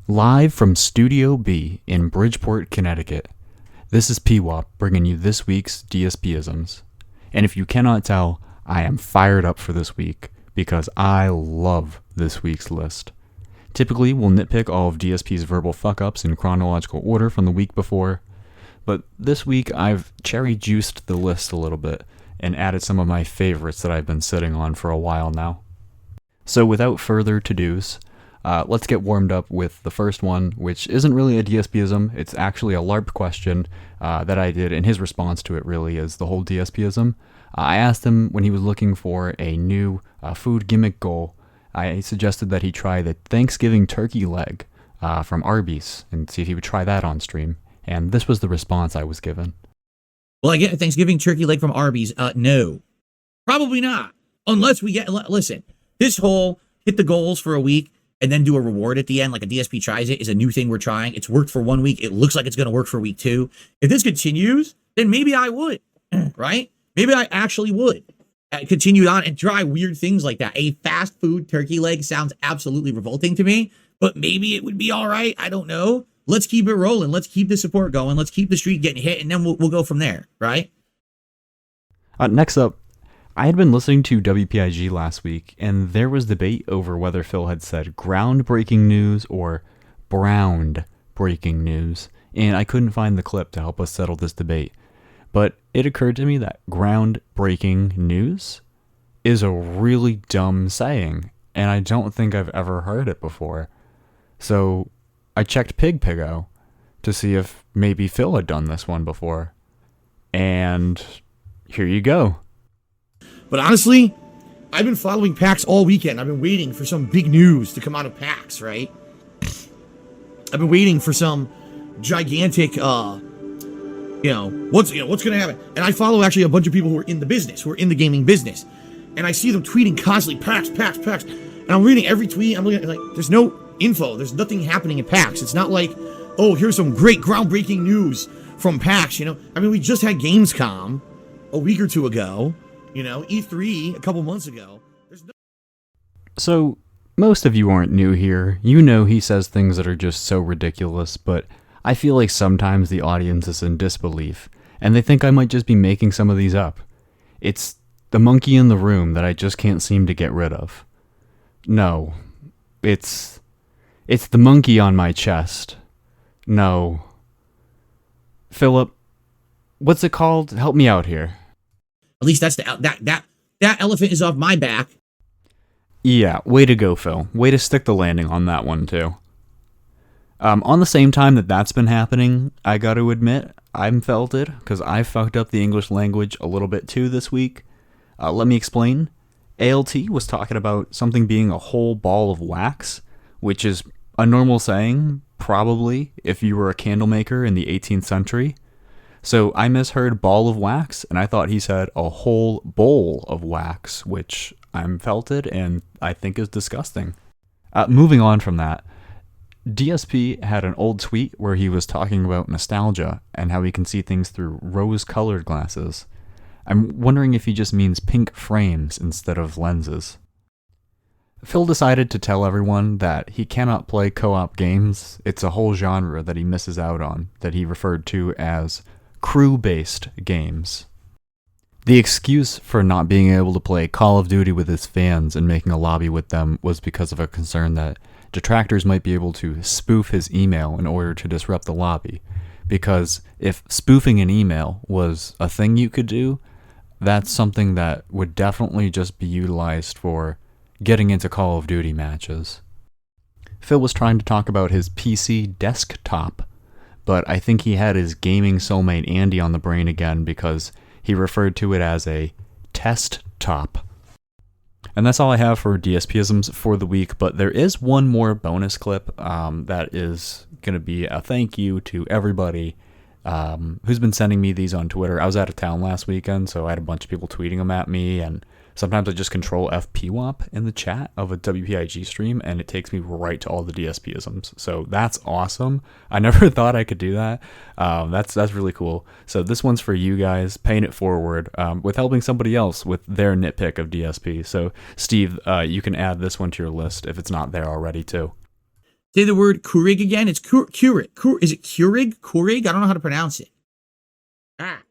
Live from Studio B in Bridgeport, Connecticut, this is PWOP bringing you this week's DSPisms. And if you cannot tell, I am fired up for this week because I love this week's list. Typically, we'll nitpick all of DSP's verbal fuck-ups in chronological order from the week before, but this week I've cherry-juiced the list a little bit and added some of my favorites that I've been sitting on for a while now. So without further to-dos, let's get warmed up with the first one, which isn't really a DSPism. It's actually a LARP question that I did, and his response to it really is the whole DSPism. I asked him when he was looking for a new food gimmick goal. I suggested that he try the Thanksgiving turkey leg from Arby's and see if he would try that on stream. And this was the response I was given. Well, I get a Thanksgiving turkey leg from Arby's. No, probably not. Unless we get, listen, this whole hit the goals for a week and then do a reward at the end, like a DSP tries it, is a new thing we're trying. It's worked for 1 week. It looks like it's going to work for week 2. If this continues, then maybe I would, right? Maybe I actually would continue on and try weird things like that. A fast food turkey leg sounds absolutely revolting to me, but maybe it would be all right. I don't know. Let's keep it rolling. Let's keep the support going. Let's keep the streak getting hit, and then we'll go from there, right? Next up, I had been listening to WPIG last week, and there was debate over whether Phil had said groundbreaking news or browned breaking news, and I couldn't find the clip to help us settle this debate. But it occurred to me that groundbreaking news is a really dumb saying, and I don't think I've ever heard it before. So I checked Pigpigo to see if maybe Phil had done this one before. And here you go. But honestly, I've been following PAX all weekend. I've been waiting for some big news to come out of PAX, right? I've been waiting for some gigantic, what's going to happen. And I follow actually a bunch of people who are in the business, who are in the gaming business. And I see them tweeting constantly, PAX, PAX, PAX. And I'm reading every tweet. I'm looking at like, there's no info. There's nothing happening at PAX. It's not like, oh, here's some great groundbreaking news from PAX, I mean, we just had Gamescom a week or two ago. E3 a couple months ago. So, most of you aren't new here. You know he says things that are just so ridiculous, but I feel like sometimes the audience is in disbelief, and they think I might just be making some of these up. It's the monkey in the room that I just can't seem to get rid of. No, it's the monkey on my chest. No. Philip, what's it called? Help me out here. At least that's that elephant is off my back. Yeah, way to go, Phil. Way to stick the landing on that one, too. On the same time that's been happening, I got to admit, I'm felted, because I fucked up the English language a little bit too this week. Let me explain. ALT was talking about something being a whole ball of wax, which is a normal saying, probably, if you were a candle maker in the 18th century. So I misheard ball of wax, and I thought he said a whole bowl of wax, which I'm felted and I think is disgusting. Moving on from that, DSP had an old tweet where he was talking about nostalgia and how he can see things through rose-colored glasses. I'm wondering if he just means pink frames instead of lenses. Phil decided to tell everyone that he cannot play co-op games. It's a whole genre that he misses out on, that he referred to as crew-based games. The excuse for not being able to play Call of Duty with his fans and making a lobby with them was because of a concern that detractors might be able to spoof his email in order to disrupt the lobby. Because if spoofing an email was a thing you could do, that's something that would definitely just be utilized for getting into Call of Duty matches. Phil was trying to talk about his PC desktop, but I think he had his gaming soulmate Andy on the brain again because he referred to it as a test top. And that's all I have for DSPisms for the week, but there is one more bonus clip that is going to be a thank you to everybody who's been sending me these on Twitter. I was out of town last weekend, so I had a bunch of people tweeting them at me, and sometimes I just control FPWAP in the chat of a WPIG stream, and it takes me right to all the DSPisms. So that's awesome. I never thought I could do that. That's really cool. So this one's for you guys, paying it forward with helping somebody else with their nitpick of DSP. So Steve, you can add this one to your list if it's not there already too. Say the word Keurig again. It's Keurig. Is it Keurig? Keurig? I don't know how to pronounce it. Ah.